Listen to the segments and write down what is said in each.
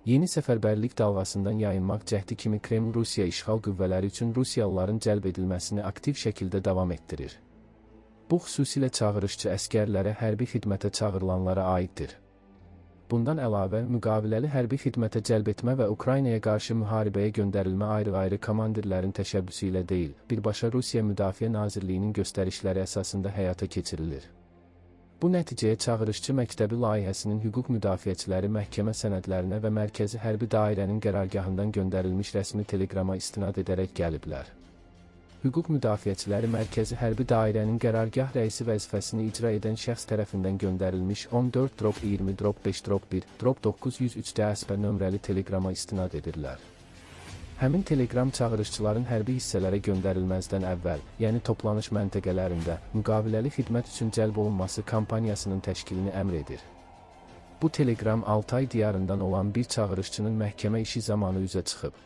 Yeni səfərbərlik dalğasından yayınmaq cəhdi kimi Kreml Rusiya işğal qüvvələri üçün Rusiyalıların cəlb edilməsini aktiv şəkildə davam etdirir. Bu xüsusilə çağırışçı əsgərlərə hərbi xidmətə çağırılanlara aiddir. Bundan əlavə, müqaviləli hərbi xidmətə cəlb etmə və Ukraynaya qarşı müharibəyə göndərilmə ayrı-ayrı komandirlərin təşəbbüsü ilə deyil, birbaşa Rusiya Müdafiə Nazirliyinin göstərişləri əsasında həyata keçirilir. Bu nəticəyə çağırışçı məktəbi layihəsinin hüquq müdafiəçiləri məhkəmə sənədlərinə və mərkəzi hərbi dairənin qərargahından göndərilmiş rəsmi teleqrama istinad edərək gəliblər. Hüquq müdafiəçiləri mərkəzi hərbi dairənin qərargah rəisi vəzifəsini icra edən şəxs tərəfindən göndərilmiş 14-20-5-1-903 əsbər nömrəli teleqrama istinad edirlər. Həmin teleqram çağırışçıların hərbi hissələrə göndərilməzdən əvvəl, yəni toplanış məntəqələrində, müqaviləli xidmət üçün cəlb olunması kampaniyasının təşkilini əmr edir. Bu teleqram Altay diyarından olan bir çağırışçının məhkəmə işi zamanı üzə çıxıb.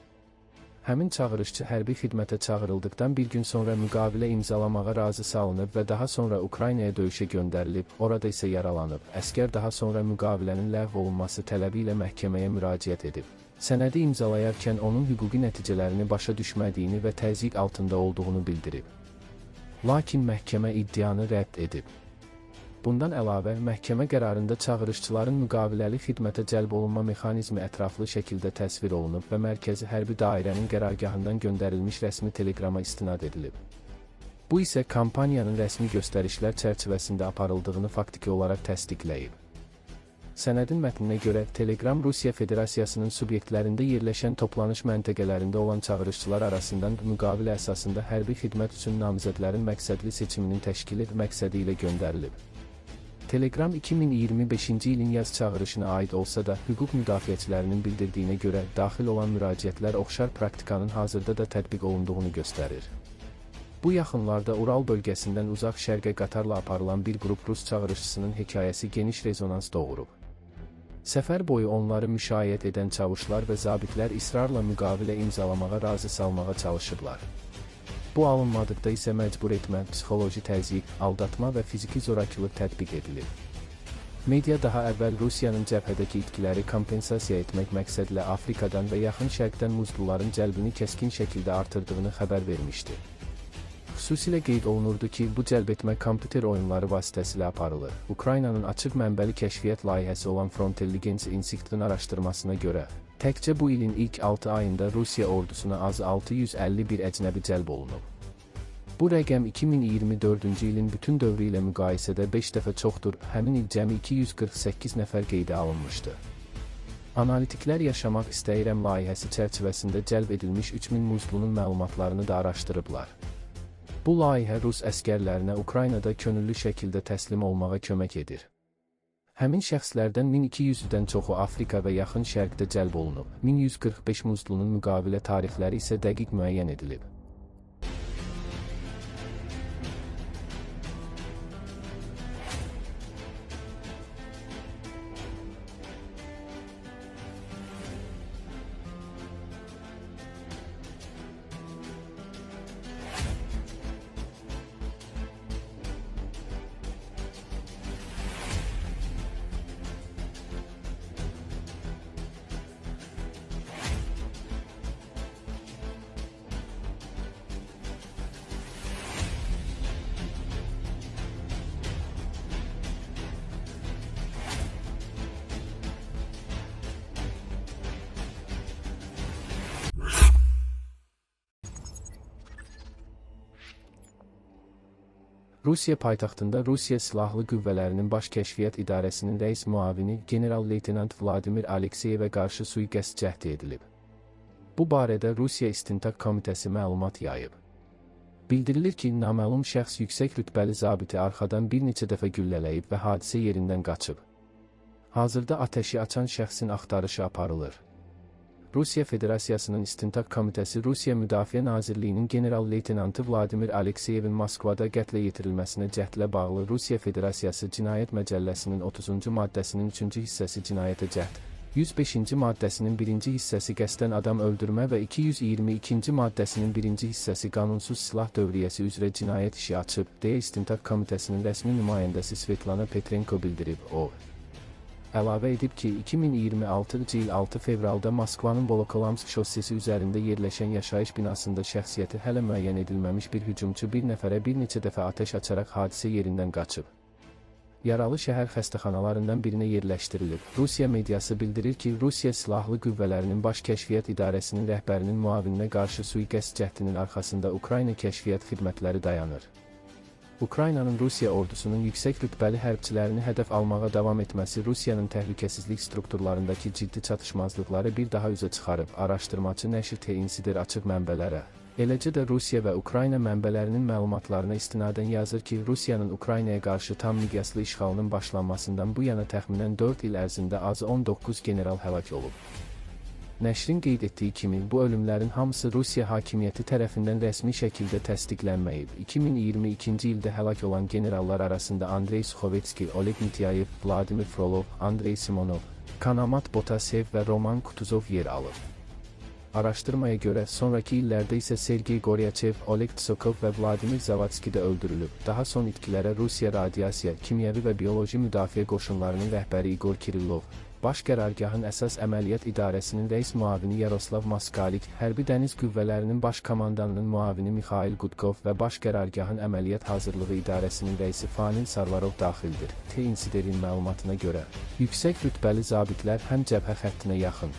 Həmin çağırışçı hərbi xidmətə çağırıldıqdan bir gün sonra müqavilə imzalamağa razı salınıb və daha sonra Ukraynaya döyüşə göndərilib, orada isə yaralanıb. Əsgər daha sonra müqavilənin ləğv olunması tələbi ilə məhkəməyə müraciət edib. Sənədi imzalayarkən onun hüquqi nəticələrini başa düşmədiyini və təzyiq altında olduğunu bildirib. Lakin məhkəmə iddianı rədd edib. Bundan əlavə, məhkəmə qərarında çağırışçıların müqaviləli xidmətə cəlb olunma mexanizmi ətraflı şəkildə təsvir olunub və mərkəzi hərbi dairənin qərargahından göndərilmiş rəsmi teleqrama istinad edilib. Bu isə kampaniyanın rəsmi göstərişlər çərçivəsində aparıldığını faktiki olaraq təsdiqləyib. Sənədin mətninə görə, teleqram Rusiya Federasiyasının subyektlərində yerləşən toplanış məntəqələrində olan çağırışçılar arasından müqavilə əsasında hərbi xidmət üçün namizədlərin məqsədli seçiminin təşkili məqsədi ilə göndərilib. Teleqram 2025-ci ilin yaz çağırışına aid olsa da, hüquq müdafiəçilərinin bildirdiyinə görə daxil olan müraciətlər oxşar praktikanın hazırda da tətbiq olunduğunu göstərir. Bu yaxınlarda Ural bölgəsindən uzaq şərqə qatarla aparılan bir qrup Rus çağırışçısının hekayəsi geniş rezonans doğurub. Səfər boyu onları müşayiət edən çavuşlar və zabitlər israrla müqavilə imzalamağa razı salmağa çalışıblar. Bu alınmadıqda isə məcbur etmə, psixoloji təzyiq, aldatma və fiziki zorakılıq tətbiq edilir. Media daha əvvəl Rusiyanın cəbhədəki itkiləri kompensasiya etmək məqsədlə Afrikadan və Yaxın Şərqdən muzluların cəlbini kəskin şəkildə artırdığını xəbər vermişdi. Xüsusilə qeyd olunurdu ki, bu cəlb etmə kompüter oyunları vasitəsilə aparılır. Ukraynanın açıq mənbəli kəşfiyyat layihəsi olan Frontelligence Institute'un araşdırmasına görə, təkcə bu ilin ilk 6 ayında Rusiya ordusuna az 651 əcnəbi cəlb olunub. Bu rəqəm 2024-cü ilin bütün dövrü ilə müqayisədə 5 dəfə çoxdur, həmin il cəmi 248 nəfər qeydə alınmışdı. Analitiklər yaşamaq istəyirəm layihəsi çərçivəsində cəlb edilmiş 3000 muzlunun məlumatlarını da araşdırıblar. Bu layihə Rus əsgərlərinə Ukraynada könüllü şəkildə təslim olmağa kömək edir. Həmin şəxslərdən 1200-dən çoxu Afrika və Yaxın Şərqdə cəlb olunub. 1145 muzlunun müqavilə tarixləri isə dəqiq müəyyən edilib. Rusiya paytaxtında Rusiya Silahlı Qüvvələrinin Baş Kəşfiyyat İdarəsinin rəis müavini general-leytenant Vladimir Alekseyevə qarşı sui-qəsd cəhdi edilib. Bu barədə Rusiya İstintaq Komitəsi məlumat yayıb. Bildirilir ki, naməlum şəxs yüksək rütbəli zabiti arxadan bir neçə dəfə güllələyib və hadisə yerindən qaçıb. Hazırda atəşi açan şəxsin axtarışı aparılır. Rusiya Federasiyasının İstintaq Komitəsi Rusiya Müdafiə Nazirliyinin general-leytenantı Vladimir Alekseyevin Moskvada qətlə yetirilməsinə cəhdlə bağlı Rusiya Federasiyası Cinayət Məcəlləsinin 30-cu maddəsinin 3-cü hissəsi cinayətə cəhd, 105-ci maddəsinin 1-ci hissəsi qəsdən adam öldürmə və 222-ci maddəsinin 1-ci hissəsi qanunsuz silah dövriyyəsi üzrə cinayət işi açıb, deyə İstintaq Komitəsinin rəsmi nümayəndəsi Svetlana Petrenko bildirib. O, Əlavə edib ki, 2026-cı il 6 fevralda Moskvanın Volokоламsk şossesi üzərində yerləşən yaşayış binasında şəxsiyyəti hələ müəyyən edilməmiş bir hücumçu bir nəfərə bir neçə dəfə atəş açaraq hadisə yerindən qaçıb. Yaralı şəhər xəstəxanalarından birinə yerləşdirilib. Rusiya mediası bildirir ki, Rusiya Silahlı Qüvvələrinin Baş Kəşfiyyat İdarəsinin rəhbərinin müavininə qarşı sui-qəsd cəhdinin arxasında Ukrayna Kəşfiyyat Xidmətləri dayanır. Ukraynanın Rusiya ordusunun yüksək rütbəli hərbçilərini hədəf almağa davam etməsi Rusiyanın təhlükəsizlik strukturlarındakı ciddi çatışmazlıqları bir daha üzə çıxarıb, araşdırmacı nəşr T-Insider açıq mənbələrə. Eləcə də Rusiya və Ukrayna mənbələrinin məlumatlarına istinadən yazır ki, Rusiyanın Ukraynaya qarşı tam miqyaslı işğalının başlanmasından bu yana təxminən 4 il ərzində azı 19 general həlak olub. Nəşrin qeyd etdiyi kimi, bu ölümlərin hamısı Rusiya hakimiyyəti tərəfindən rəsmi şəkildə təsdiqlənməyib. 2022-ci ildə həlak olan generallar arasında Andrey Sukhovetski, Oleg Mityayev, Vladimir Frolov, Andrey Simonov, Kanamat Botasev və Roman Kutuzov yer alır. Araşdırmaya görə, sonraki illərdə isə Sergey Goryachev, Oleg Tsokov və Vladimir Zavatski də öldürülüb. Daha son itkilərə Rusiya Radiasiya, Kimyəvi və Bioloji Müdafiə Qoşunlarının rəhbəri Igor Kirillov, Baş qərargahın əsas əməliyyat idarəsinin rəis müavini Yaroslav Moskalik, Hərbi Dəniz Qüvvələrinin baş komandanının müavini Mixail Gudkov və Baş qərargahın əməliyyat hazırlığı idarəsinin rəisi Fanil Sarvarov daxildir. T-Insiderin məlumatına görə, yüksək rütbəli zabitlər həm cəbhə xəttinə yaxın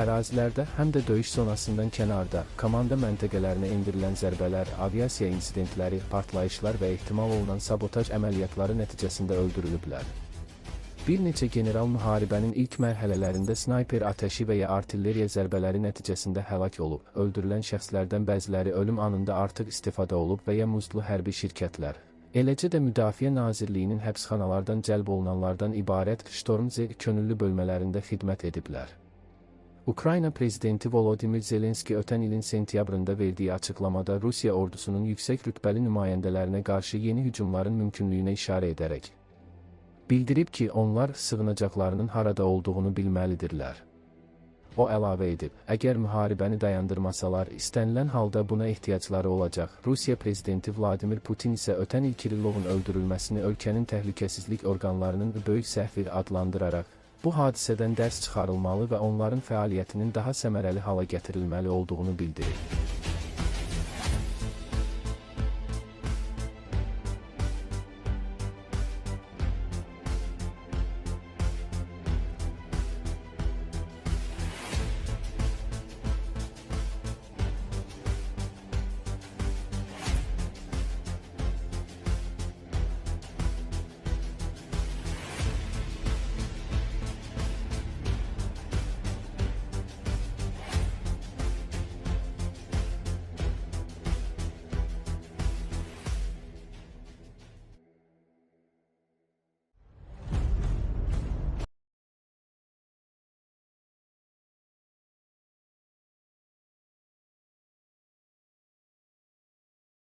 ərazilərdə, həm də döyüş zonasından kənarda, komanda məntəqələrinə endirilən zərbələr, aviasiya insidentləri, partlayışlar və ehtimal olunan sabotaj əməliyyatları nəticəsində öldürülüblər. Bir neçə general müharibənin ilk mərhələlərində snayper atəşi və ya artilleriya zərbələri nəticəsində həlak olub. Öldürülən şəxslərdən bəziləri ölüm anında artıq istifadə olub və ya muzlu hərbi şirkətlər. Eləcə də Müdafiə Nazirliyinin həbsxanalardan cəlb olunanlardan ibarət Shtorm-Z könüllü bölmələrində xidmət ediblər. Ukrayna prezidenti Volodymyr Zelenski ötən ilin sentyabrında verdiyi açıqlamada Rusiya ordusunun yüksək rütbəli nümayəndələrinə qarşı yeni hücumların mümkünlüyünə işarə edərək bildirib ki, onlar sığınacaqlarının harada olduğunu bilməlidirlər. O əlavə edib, əgər müharibəni dayandırmasalar, istənilən halda buna ehtiyacları olacaq. Rusiya prezidenti Vladimir Putin isə ötən il Kirillovun öldürülməsini ölkənin təhlükəsizlik orqanlarının böyük səhvi adlandıraraq, bu hadisədən dərs çıxarılmalı və onların fəaliyyətinin daha səmərəli hala gətirilməli olduğunu bildirib.